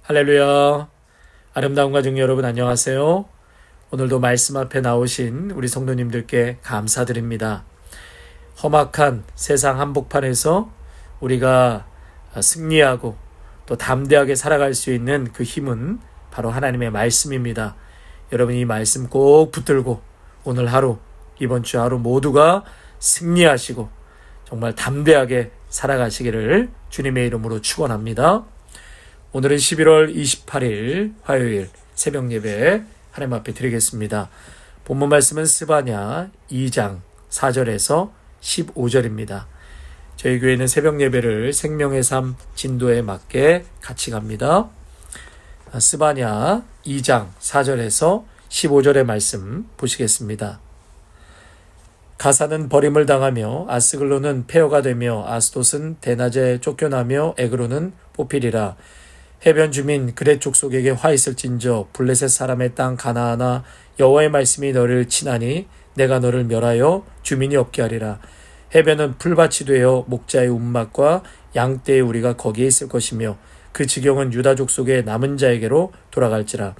할렐루야. 아름다운 가족 여러분 안녕하세요. 오늘도 말씀 앞에 나오신 우리 성도님들께 감사드립니다. 험악한 세상 한복판에서 우리가 승리하고 또 담대하게 살아갈 수 있는 그 힘은 바로 하나님의 말씀입니다. 여러분 이 말씀 꼭 붙들고 오늘 하루, 이번 주 하루 모두가 승리하시고 정말 담대하게 살아가시기를 주님의 이름으로 축원합니다. 오늘은 11월 28일 화요일 새벽 예배 하나님 앞에 드리겠습니다. 본문 말씀은 스바냐 2장 4절에서 15절입니다. 저희 교회는 새벽 예배를 생명의 삶 진도에 맞게 같이 갑니다. 스바냐 2장 4절에서 15절의 말씀 보시겠습니다. 가사는 버림을 당하며 아스글론은 폐허가 되며 아스돗은 대낮에 쫓겨나며 에그로는 뽑히리라. 해변 주민 그렛 족속에게 화 있을진저 블레셋 사람의 땅 가나안아 여호와의 말씀이 너를 치나니 내가 너를 멸하여 주민이 없게 하리라. 해변은 풀밭이 되어 목자의 움막과 양떼의 우리가 거기에 있을 것이며 그 지경은 유다 족속의 남은 자에게로 돌아갈지라.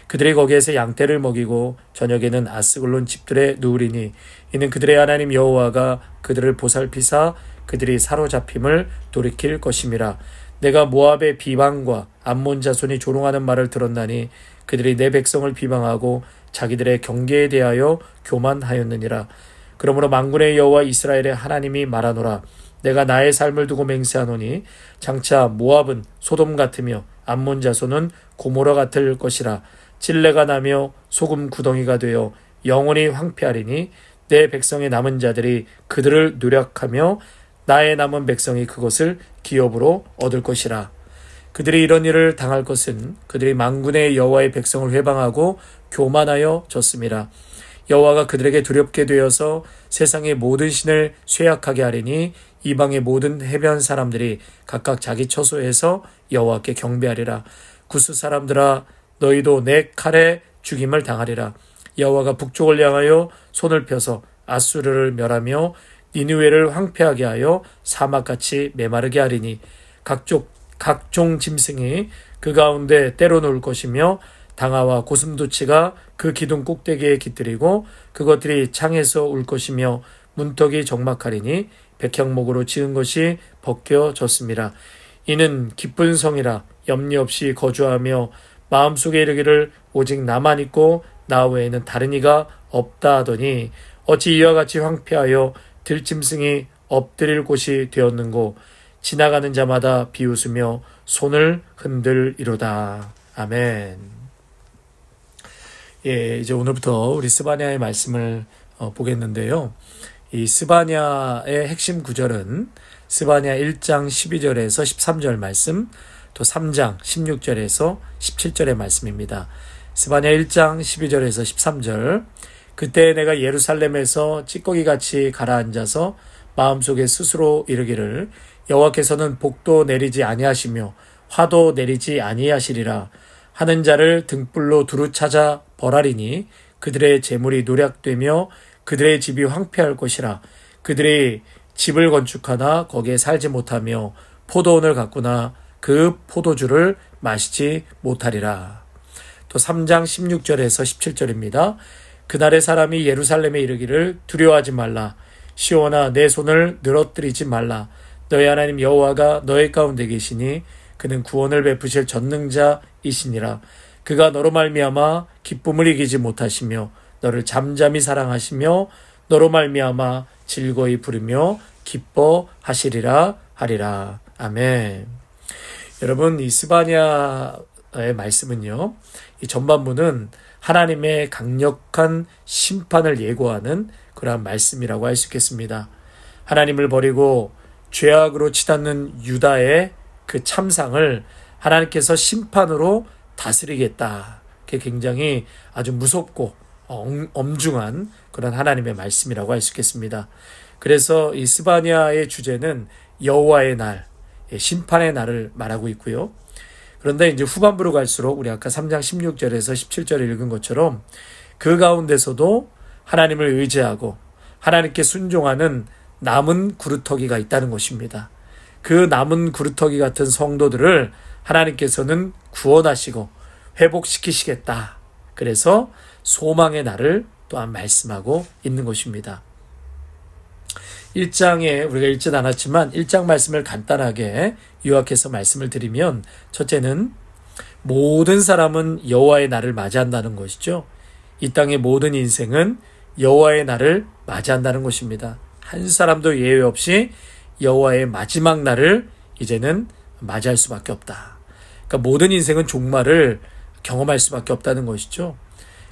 그들이 거기에서 양떼를 먹이고 저녁에는 아스글론 집들에 누우리니 이는 그들의 하나님 여호와가 그들을 보살피사 그들이 사로잡힘을 돌이킬 것임이라. 내가 모압의 비방과 암몬 자손이 조롱하는 말을 들었나니 그들이 내 백성을 비방하고 자기들의 경계에 대하여 교만하였느니라. 그러므로 만군의 여호와 이스라엘의 하나님이 말하노라. 내가 나의 삶을 두고 맹세하노니 장차 모압은 소돔 같으며 암몬 자손은 고모라 같을 것이라. 찔레가 나며 소금 구덩이가 되어 영원히 황폐하리니 내 백성의 남은 자들이 그들을 누략하며 나의 남은 백성이 그것을 기업으로 얻을 것이라. 그들이 이런 일을 당할 것은 그들이 만군의 여호와의 백성을 회방하고 교만하여 졌음이라. 여호와가 그들에게 두렵게 되어서 세상의 모든 신을 쇠약하게 하리니 이방의 모든 해변 사람들이 각각 자기 처소에서 여호와께 경배하리라. 구스 사람들아 너희도 내 칼에 죽임을 당하리라. 여호와가 북쪽을 향하여 손을 펴서 아수르를 멸하며 니느웨를 황폐하게 하여 사막같이 메마르게 하리니 각종 짐승이 그 가운데 때려 놓을 것이며 당아와 고슴도치가 그 기둥 꼭대기에 깃들이고 그것들이 창에서 울 것이며 문턱이 적막하리니 백향목으로 지은 것이 벗겨졌습니다. 이는 기쁜 성이라 염려 없이 거주하며 마음속에 이르기를 오직 나만 있고 나 외에는 다른 이가 없다 하더니 어찌 이와 같이 황폐하여 들짐승이 엎드릴 곳이 되었는고 지나가는 자마다 비웃으며 손을 흔들이로다. 아멘. 이제 오늘부터 우리 스바냐의 말씀을 보겠는데요. 이 스바냐의 핵심 구절은 스바냐 1장 12절에서 13절 말씀, 또 3장 16절에서 17절의 말씀입니다. 스바냐 1장 12절에서 13절. 그때 내가 예루살렘에서 찌꺼기같이 가라앉아서 마음속에 스스로 이르기를 여호와께서는 복도 내리지 아니하시며 화도 내리지 아니하시리라. 하는 자를 등불로 두루 찾아 벌하리니 그들의 재물이 노략되며 그들의 집이 황폐할 것이라. 그들이 집을 건축하나 거기에 살지 못하며 포도원을 가꾸나 그 포도주를 마시지 못하리라. 또 3장 16절에서 17절입니다. 그날의 사람이 예루살렘에 이르기를 두려워하지 말라. 시온아 내 손을 늘어뜨리지 말라. 너의 하나님 여호와가 너의 가운데 계시니 그는 구원을 베푸실 전능자이시니라. 그가 너로 말미암아 기쁨을 이기지 못하시며 너를 잠잠히 사랑하시며 너로 말미암아 즐거이 부르며 기뻐하시리라 하리라. 아멘. 여러분 이 스바냐의 말씀은요. 이 전반부는 하나님의 강력한 심판을 예고하는 그러한 말씀이라고 할 수 있겠습니다. 하나님을 버리고 죄악으로 치닫는 유다의 그 참상을 하나님께서 심판으로 다스리겠다. 그게 굉장히 아주 무섭고 엄중한 그런 하나님의 말씀이라고 할 수 있겠습니다. 그래서 이 스바냐의 주제는 여호와의 날, 심판의 날을 말하고 있고요. 그런데 이제 후반부로 갈수록 우리 아까 3장 16절에서 17절에 읽은 것처럼 그 가운데서도 하나님을 의지하고 하나님께 순종하는 남은 구루터기가 있다는 것입니다. 그 남은 구루터기 같은 성도들을 하나님께서는 구원하시고 회복시키시겠다. 그래서 소망의 날을 또한 말씀하고 있는 것입니다. 1장에 우리가 읽진 않았지만 1장 말씀을 간단하게 요약해서 말씀을 드리면, 첫째는 모든 사람은 여호와의 날을 맞이한다는 것이죠. 이 땅의 모든 인생은 여호와의 날을 맞이한다는 것입니다. 한 사람도 예외 없이 여호와의 마지막 날을 이제는 맞이할 수밖에 없다. 그러니까 모든 인생은 종말을 경험할 수밖에 없다는 것이죠.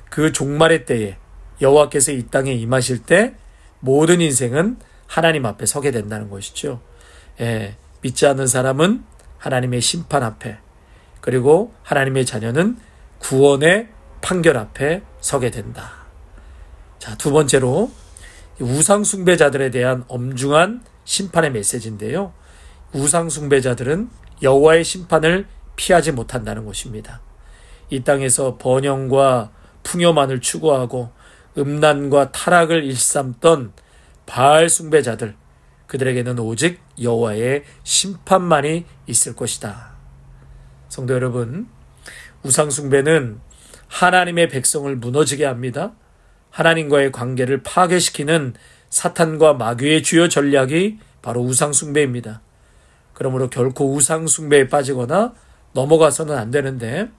그 종말의 때에 여호와께서 이 땅에 임하실 때 모든 인생은 하나님 앞에 서게 된다는 것이죠. 믿지 않는 사람은 하나님의 심판 앞에, 그리고 하나님의 자녀는 구원의 판결 앞에 서게 된다. 자, 두 번째로 우상 숭배자들에 대한 엄중한 심판의 메시지인데요. 우상 숭배자들은 여호와의 심판을 피하지 못한다는 것입니다. 이 땅에서 번영과 풍요만을 추구하고 음란과 타락을 일삼던 바알 숭배자들, 그들에게는 오직 여호와의 심판만이 있을 것이다. 성도 여러분, 우상 숭배는 하나님의 백성을 무너지게 합니다. 하나님과의 관계를 파괴시키는 사탄과 마귀의 주요 전략이 바로 우상 숭배입니다. 그러므로 결코 우상 숭배에 빠지거나 넘어가서는 안 되는데,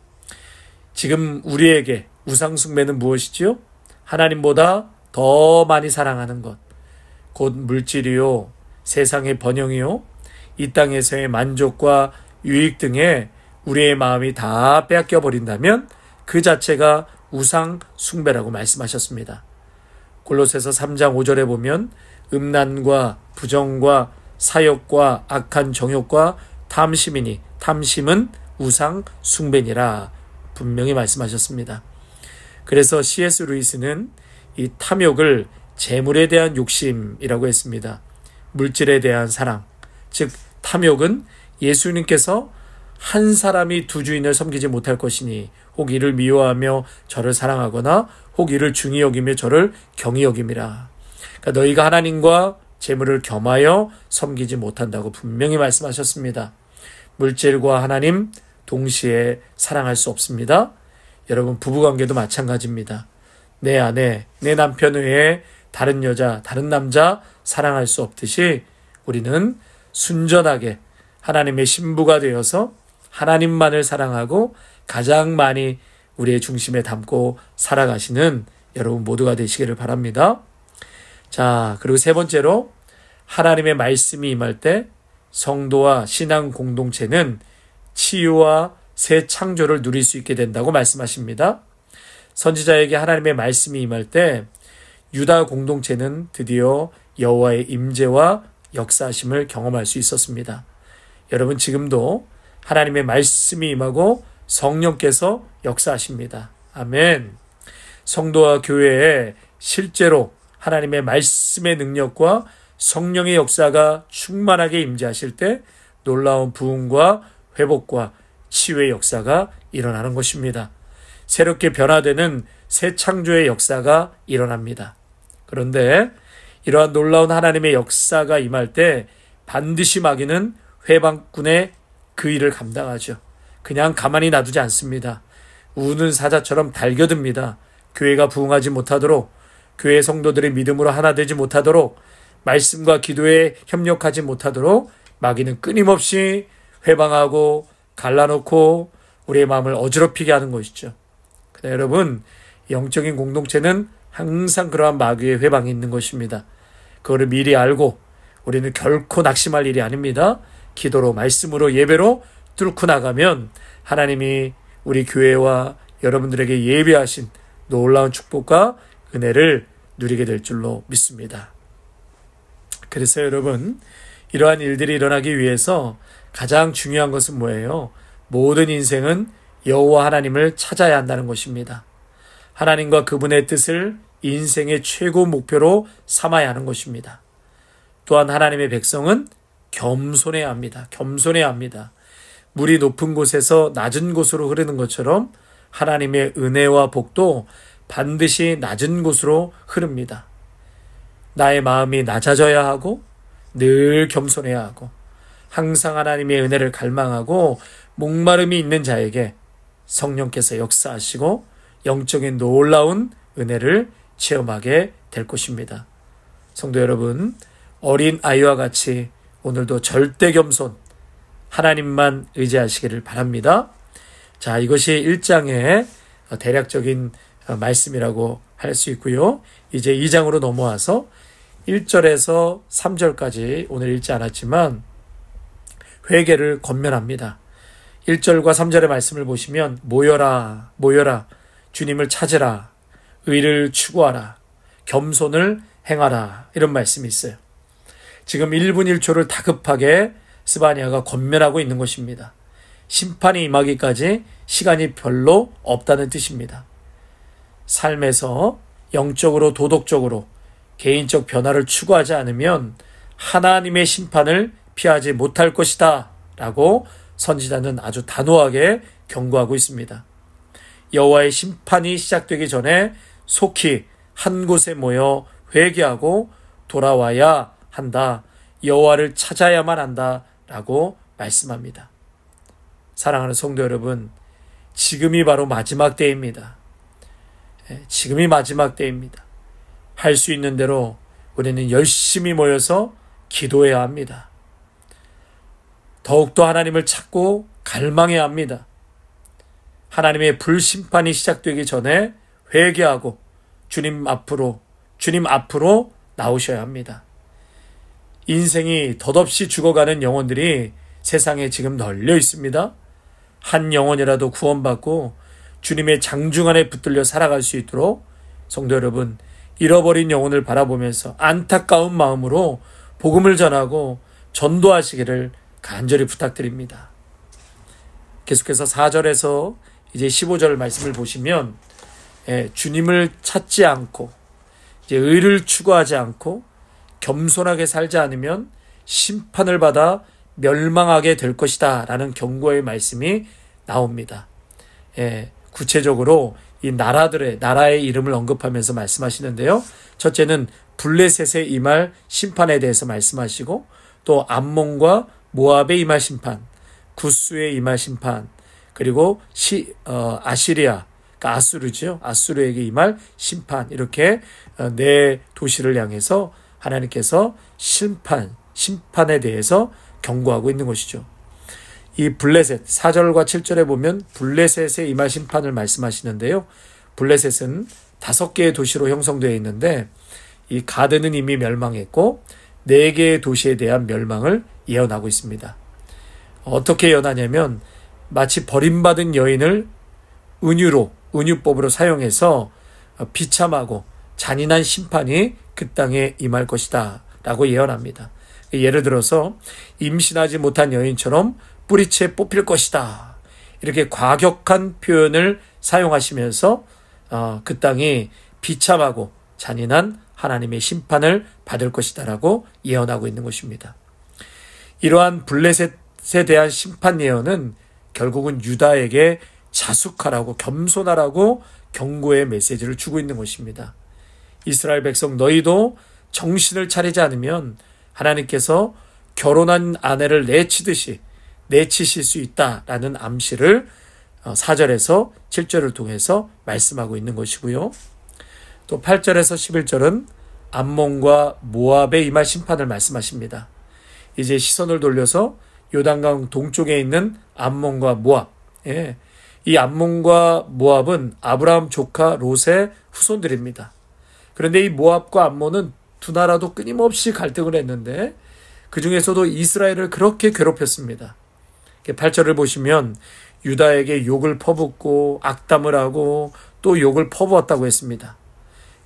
지금 우리에게 우상 숭배는 무엇이지요? 하나님보다 더 많이 사랑하는 것, 곧 물질이요, 세상의 번영이요, 이 땅에서의 만족과 유익 등에 우리의 마음이 다 빼앗겨 버린다면 그 자체가 우상 숭배라고 말씀하셨습니다. 골로새서 3장 5절에 보면 음란과 부정과 사욕과 악한 정욕과 탐심이니 탐심은 우상 숭배니라 분명히 말씀하셨습니다. 그래서 C.S. 루이스는 이 탐욕을 재물에 대한 욕심이라고 했습니다. 물질에 대한 사랑, 즉 탐욕은 예수님께서 한 사람이 두 주인을 섬기지 못할 것이니 혹 이를 미워하며 저를 사랑하거나 혹 이를 중히 여기며 저를 경히 여김이라. 그러니까 너희가 하나님과 재물을 겸하여 섬기지 못한다고 분명히 말씀하셨습니다. 물질과 하나님 동시에 사랑할 수 없습니다. 여러분, 부부관계도 마찬가지입니다. 내 아내, 내 남편 외에 다른 여자, 다른 남자 사랑할 수 없듯이 우리는 순전하게 하나님의 신부가 되어서 하나님만을 사랑하고 가장 많이 우리의 중심에 담고 살아가시는 여러분 모두가 되시기를 바랍니다. 자, 그리고 세 번째로 하나님의 말씀이 임할 때 성도와 신앙 공동체는 치유와 새 창조를 누릴 수 있게 된다고 말씀하십니다. 선지자에게 하나님의 말씀이 임할 때 유다 공동체는 드디어 여호와의 임재와 역사하심을 경험할 수 있었습니다. 여러분, 지금도 하나님의 말씀이 임하고 성령께서 역사하십니다. 아멘. 성도와 교회에 실제로 하나님의 말씀의 능력과 성령의 역사가 충만하게 임재하실 때 놀라운 부흥과 회복과 치유의 역사가 일어나는 것입니다. 새롭게 변화되는 새 창조의 역사가 일어납니다. 그런데 이러한 놀라운 하나님의 역사가 임할 때 반드시 마귀는 회방꾼의 그 일을 감당하죠. 그냥 가만히 놔두지 않습니다. 우는 사자처럼 달겨듭니다. 교회가 부흥하지 못하도록, 교회 성도들의 믿음으로 하나 되지 못하도록, 말씀과 기도에 협력하지 못하도록 마귀는 끊임없이 회방하고 갈라놓고 우리의 마음을 어지럽히게 하는 것이죠. 그러나 여러분, 영적인 공동체는 항상 그러한 마귀의 회방이 있는 것입니다. 그거를 미리 알고 우리는 결코 낙심할 일이 아닙니다. 기도로, 말씀으로, 예배로 뚫고 나가면 하나님이 우리 교회와 여러분들에게 예비하신 놀라운 축복과 은혜를 누리게 될 줄로 믿습니다. 그래서 여러분, 이러한 일들이 일어나기 위해서 가장 중요한 것은 뭐예요? 모든 인생은 여호와 하나님을 찾아야 한다는 것입니다. 하나님과 그분의 뜻을 인생의 최고 목표로 삼아야 하는 것입니다. 또한 하나님의 백성은 겸손해야 합니다. 겸손해야 합니다. 물이 높은 곳에서 낮은 곳으로 흐르는 것처럼 하나님의 은혜와 복도 반드시 낮은 곳으로 흐릅니다. 나의 마음이 낮아져야 하고 늘 겸손해야 하고 항상 하나님의 은혜를 갈망하고 목마름이 있는 자에게 성령께서 역사하시고 영적인 놀라운 은혜를 체험하게 될 것입니다. 성도 여러분, 어린 아이와 같이 오늘도 절대 겸손, 하나님만 의지하시기를 바랍니다. 자, 이것이 1장의 대략적인 말씀이라고 할 수 있고요. 이제 2장으로 넘어와서 1절에서 3절까지 오늘 읽지 않았지만 회개를 권면합니다. 1절과 3절의 말씀을 보시면 모여라 모여라 주님을 찾으라 의를 추구하라 겸손을 행하라 이런 말씀이 있어요. 지금 1분 1초를 다급하게 스바냐가 권면하고 있는 것입니다. 심판이 임하기까지 시간이 별로 없다는 뜻입니다. 삶에서 영적으로 도덕적으로 개인적 변화를 추구하지 않으면 하나님의 심판을 피하지 못할 것이다 라고 선지자는 아주 단호하게 경고하고 있습니다. 여호와의 심판이 시작되기 전에 속히 한 곳에 모여 회개하고 돌아와야 한다. 여호와를 찾아야만 한다 라고 말씀합니다. 사랑하는 성도 여러분, 지금이 바로 마지막 때입니다. 지금이 마지막 때입니다. 할 수 있는 대로 우리는 열심히 모여서 기도해야 합니다. 더욱더 하나님을 찾고 갈망해야 합니다. 하나님의 불심판이 시작되기 전에 회개하고 주님 앞으로 나오셔야 합니다. 인생이 덧없이 죽어가는 영혼들이 세상에 지금 널려 있습니다. 한 영혼이라도 구원받고 주님의 장중 안에 붙들려 살아갈 수 있도록 성도 여러분, 잃어버린 영혼을 바라보면서 안타까운 마음으로 복음을 전하고 전도하시기를 간절히 부탁드립니다. 계속해서 4절에서 이제 15절 말씀을 보시면 주님을 찾지 않고 이제 의를 추구하지 않고 겸손하게 살지 않으면 심판을 받아 멸망하게 될 것이다 라는 경고의 말씀이 나옵니다. 구체적으로 이 나라의 이름을 언급하면서 말씀하시는데요. 첫째는 블레셋의 임할 심판에 대해서 말씀하시고 또 암몬과 모압의 임할 심판, 구스의 임할 심판, 그리고 아시리아, 그러니까 아수르죠. 아수르에게 임할 심판, 이렇게 네 도시를 향해서 하나님께서 심판에 대해서 경고하고 있는 것이죠. 이 블레셋 4절과 7절에 보면 블레셋의 임할 심판을 말씀하시는데요. 블레셋은 5개의 도시로 형성되어 있는데 이 가드는 이미 멸망했고 4개의 도시에 대한 멸망을 예언하고 있습니다. 어떻게 예언하냐면 마치 버림받은 여인을 은유법으로 사용해서 비참하고 잔인한 심판이 그 땅에 임할 것이다 라고 예언합니다. 예를 들어서 임신하지 못한 여인처럼 뿌리채 뽑힐 것이다. 이렇게 과격한 표현을 사용하시면서 그 땅이 비참하고 잔인한 하나님의 심판을 받을 것이다 라고 예언하고 있는 것입니다. 이러한 블레셋에 대한 심판 예언은 결국은 유다에게 자숙하라고 겸손하라고 경고의 메시지를 주고 있는 것입니다. 이스라엘 백성 너희도 정신을 차리지 않으면 하나님께서 결혼한 아내를 내치실 수 있다라는 암시를 4절에서 7절을 통해서 말씀하고 있는 것이고요. 또 8절에서 11절은 암몬과 모압의 임할 심판을 말씀하십니다. 이제 시선을 돌려서 요단강 동쪽에 있는 암몬과 모압. 이 암몬과 모압은 아브라함 조카 롯의 후손들입니다. 그런데 이 모압과 암몬은 두 나라도 끊임없이 갈등을 했는데 그 중에서도 이스라엘을 그렇게 괴롭혔습니다. 8절을 보시면 유다에게 욕을 퍼붓고 악담을 하고 또 욕을 퍼부었다고 했습니다.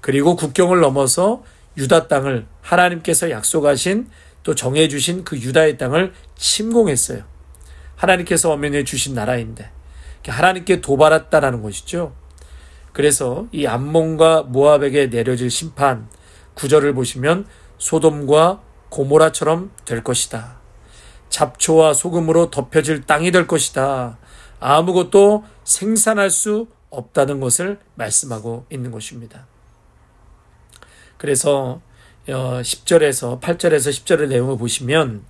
그리고 국경을 넘어서 유다 땅을 하나님께서 약속하신 또 정해주신 그 유다의 땅을 침공했어요. 하나님께서 엄연해 주신 나라인데 하나님께 도발했다라는 것이죠. 그래서 이 암몬과 모압에게 내려질 심판 9절을 보시면 소돔과 고모라처럼 될 것이다. 잡초와 소금으로 덮여질 땅이 될 것이다. 아무것도 생산할 수 없다는 것을 말씀하고 있는 것입니다. 그래서 8절에서 10절의 내용을 보시면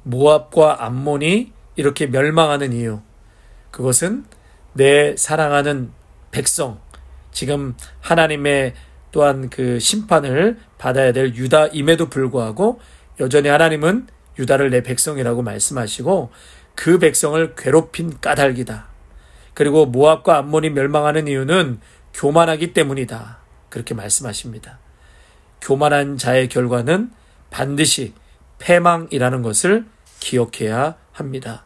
모압과 암몬이 이렇게 멸망하는 이유, 그것은 내 사랑하는 백성, 지금 하나님의 또한 그 심판을 받아야 될 유다임에도 불구하고 여전히 하나님은 유다를 내 백성이라고 말씀하시고 그 백성을 괴롭힌 까닭이다. 그리고 모압과 암몬이 멸망하는 이유는 교만하기 때문이다. 그렇게 말씀하십니다. 교만한 자의 결과는 반드시 패망이라는 것을 기억해야 합니다.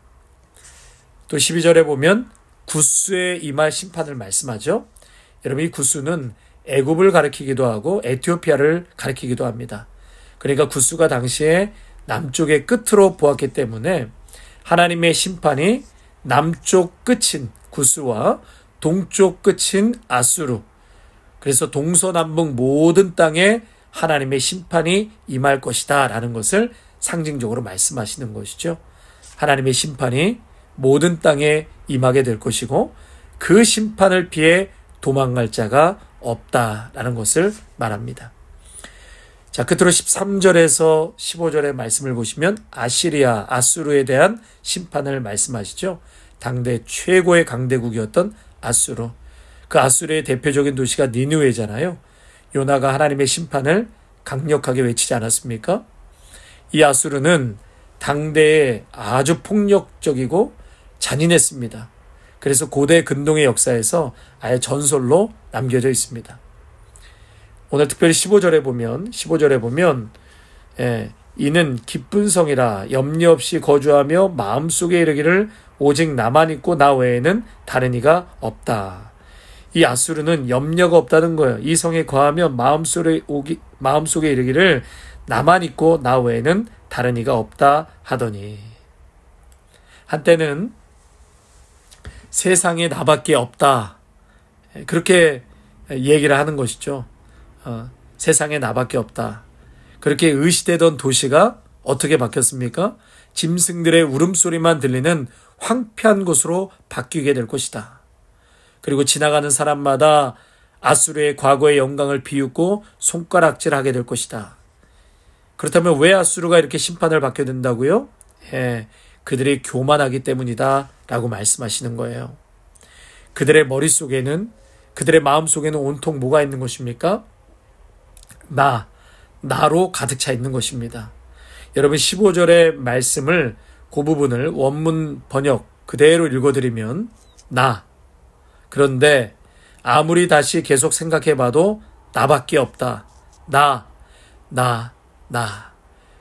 또 12절에 보면 굿수에 임할 심판을 말씀하죠. 여러분, 이 굿수는 애굽을 가리키기도 하고 에티오피아를 가리키기도 합니다. 그러니까 굿수가 당시에 남쪽의 끝으로 보았기 때문에 하나님의 심판이 남쪽 끝인 굿수와 동쪽 끝인 아수르, 그래서 동서남북 모든 땅에 하나님의 심판이 임할 것이다 라는 것을 상징적으로 말씀하시는 것이죠. 하나님의 심판이 모든 땅에 임하게 될 것이고 그 심판을 피해 도망갈 자가 없다라는 것을 말합니다. 자, 끝으로 13절에서 15절의 말씀을 보시면 아시리아, 아수르에 대한 심판을 말씀하시죠. 당대 최고의 강대국이었던 아수르. 그 아수르의 대표적인 도시가 니느웨잖아요. 요나가 하나님의 심판을 강력하게 외치지 않았습니까? 이 아수르는 당대에 아주 폭력적이고 잔인했습니다. 그래서 고대 근동의 역사에서 아예 전설로 남겨져 있습니다. 오늘 특별히 15절에 보면 이는 기쁜 성이라 염려 없이 거주하며 마음속에 이르기를 오직 나만 있고 나 외에는 다른 이가 없다. 이 아수르는 염려가 없다는 거예요. 이 성에 거하며 마음속에 이르기를 나만 있고 나 외에는 다른 이가 없다 하더니, 한때는 세상에 나밖에 없다, 그렇게 얘기를 하는 것이죠. 세상에 나밖에 없다. 그렇게 의시되던 도시가 어떻게 바뀌었습니까? 짐승들의 울음소리만 들리는 황폐한 곳으로 바뀌게 될 것이다. 그리고 지나가는 사람마다 아수르의 과거의 영광을 비웃고 손가락질하게 될 것이다. 그렇다면 왜 아수르가 이렇게 심판을 받게 된다고요? 그들이 교만하기 때문이다 라고 말씀하시는 거예요. 그들의 머릿속에는, 그들의 마음속에는 온통 뭐가 있는 것입니까? 나로 가득 차 있는 것입니다. 여러분, 15절의 말씀을, 그 부분을 원문 번역 그대로 읽어드리면 그런데 아무리 다시 계속 생각해봐도 나밖에 없다.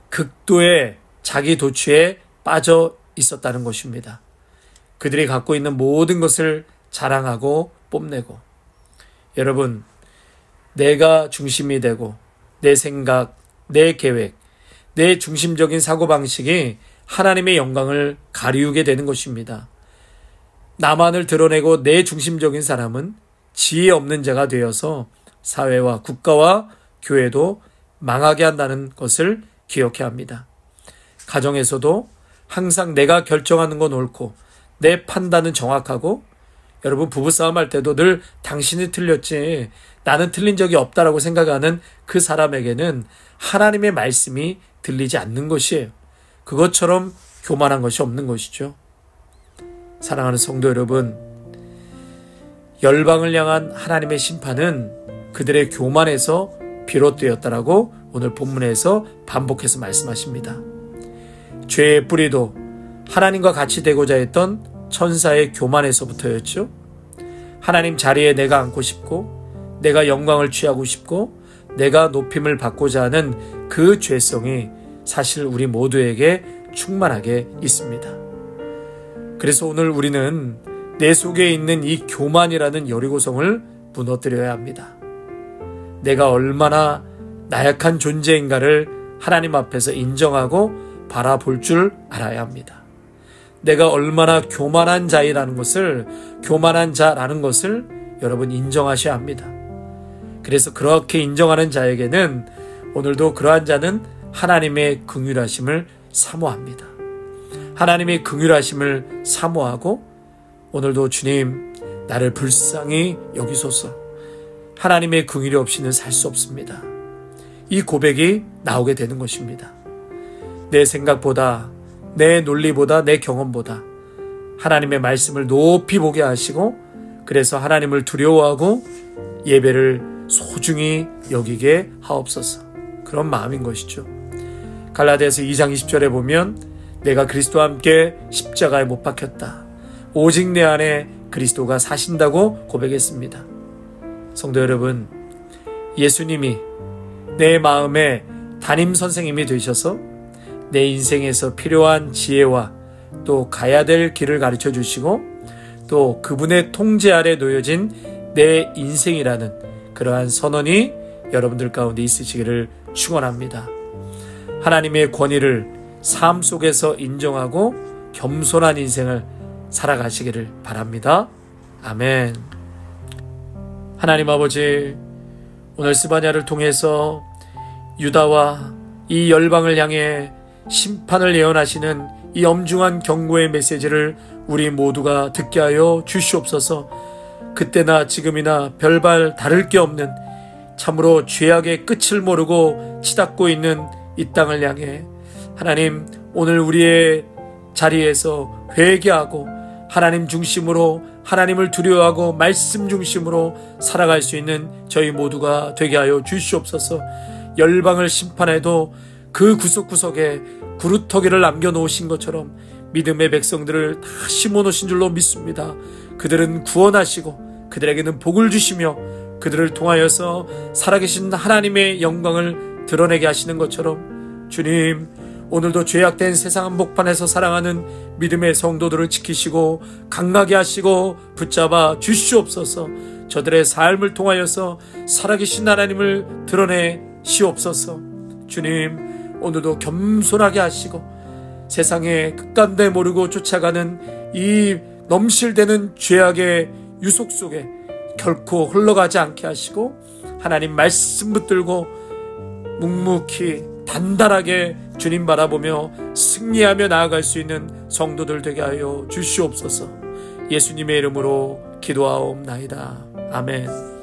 극도의 자기 도취에 빠져 있었다는 것입니다. 그들이 갖고 있는 모든 것을 자랑하고 뽐내고, 여러분, 내가 중심이 되고 내 생각, 내 계획, 내 중심적인 사고방식이 하나님의 영광을 가리우게 되는 것입니다. 나만을 드러내고 내 중심적인 사람은 지혜 없는 자가 되어서 사회와 국가와 교회도 망하게 한다는 것을 기억해야 합니다. 가정에서도 항상 내가 결정하는 건 옳고 내 판단은 정확하고, 여러분, 부부싸움 할 때도 늘 당신이 틀렸지 나는 틀린 적이 없다라고 생각하는 그 사람에게는 하나님의 말씀이 들리지 않는 것이에요. 그것처럼 교만한 것이 없는 것이죠. 사랑하는 성도 여러분, 열방을 향한 하나님의 심판은 그들의 교만에서 비롯되었다라고 오늘 본문에서 반복해서 말씀하십니다. 죄의 뿌리도 하나님과 같이 되고자 했던 천사의 교만에서부터였죠. 하나님 자리에 내가 앉고 싶고 내가 영광을 취하고 싶고 내가 높임을 받고자 하는 그 죄성이 사실 우리 모두에게 충만하게 있습니다. 그래서 오늘 우리는 내 속에 있는 이 교만이라는 여리고성을 무너뜨려야 합니다. 내가 얼마나 나약한 존재인가를 하나님 앞에서 인정하고 바라볼 줄 알아야 합니다. 내가 얼마나 교만한 자라는 것을 여러분 인정하셔야 합니다. 그래서 그렇게 인정하는 자에게는 오늘도 그러한 자는 하나님의 긍휼하심을 사모합니다. 하나님의 긍휼하심을 사모하고 오늘도 주님, 나를 불쌍히 여기소서. 하나님의 긍휼이 없이는 살 수 없습니다. 이 고백이 나오게 되는 것입니다. 내 생각보다, 내 논리보다 내 경험보다 하나님의 말씀을 높이 보게 하시고 그래서 하나님을 두려워하고 예배를 소중히 여기게 하옵소서. 그런 마음인 것이죠. 갈라디아서 2장 20절에 보면 내가 그리스도와 함께 십자가에 못 박혔다. 오직 내 안에 그리스도가 사신다고 고백했습니다. 성도 여러분, 예수님이 내 마음의 담임 선생님이 되셔서 내 인생에서 필요한 지혜와 또 가야 될 길을 가르쳐 주시고 또 그분의 통제 아래 놓여진 내 인생이라는 그러한 선언이 여러분들 가운데 있으시기를 축원합니다. 하나님의 권위를 삶 속에서 인정하고 겸손한 인생을 살아가시기를 바랍니다. 아멘. 하나님 아버지, 오늘 스바냐를 통해서 유다와 이 열방을 향해 심판을 예언하시는 이 엄중한 경고의 메시지를 우리 모두가 듣게 하여 주시옵소서. 그때나 지금이나 별반 다를 게 없는 참으로 죄악의 끝을 모르고 치닫고 있는 이 땅을 향해 하나님, 오늘 우리의 자리에서 회개하고 하나님 중심으로 하나님을 두려워하고 말씀 중심으로 살아갈 수 있는 저희 모두가 되게 하여 주시옵소서. 열방을 심판해도 그 구석구석에 구루터기를 남겨놓으신 것처럼 믿음의 백성들을 다 심어놓으신 줄로 믿습니다. 그들은 구원하시고 그들에게는 복을 주시며 그들을 통하여서 살아계신 하나님의 영광을 드러내게 하시는 것처럼 주님, 오늘도 죄악된 세상 한복판에서 사랑하는 믿음의 성도들을 지키시고 강하게 하시고 붙잡아 주시옵소서. 저들의 삶을 통하여서 살아계신 하나님을 드러내 시옵소서. 주님, 오늘도 겸손하게 하시고 세상의 끝간데 모르고 쫓아가는 이 넘실대는 죄악의 유속 속에 결코 흘러가지 않게 하시고 하나님 말씀 붙들고 묵묵히 단단하게 주님 바라보며 승리하며 나아갈 수 있는 성도들 되게 하여 주시옵소서. 예수님의 이름으로 기도하옵나이다. 아멘.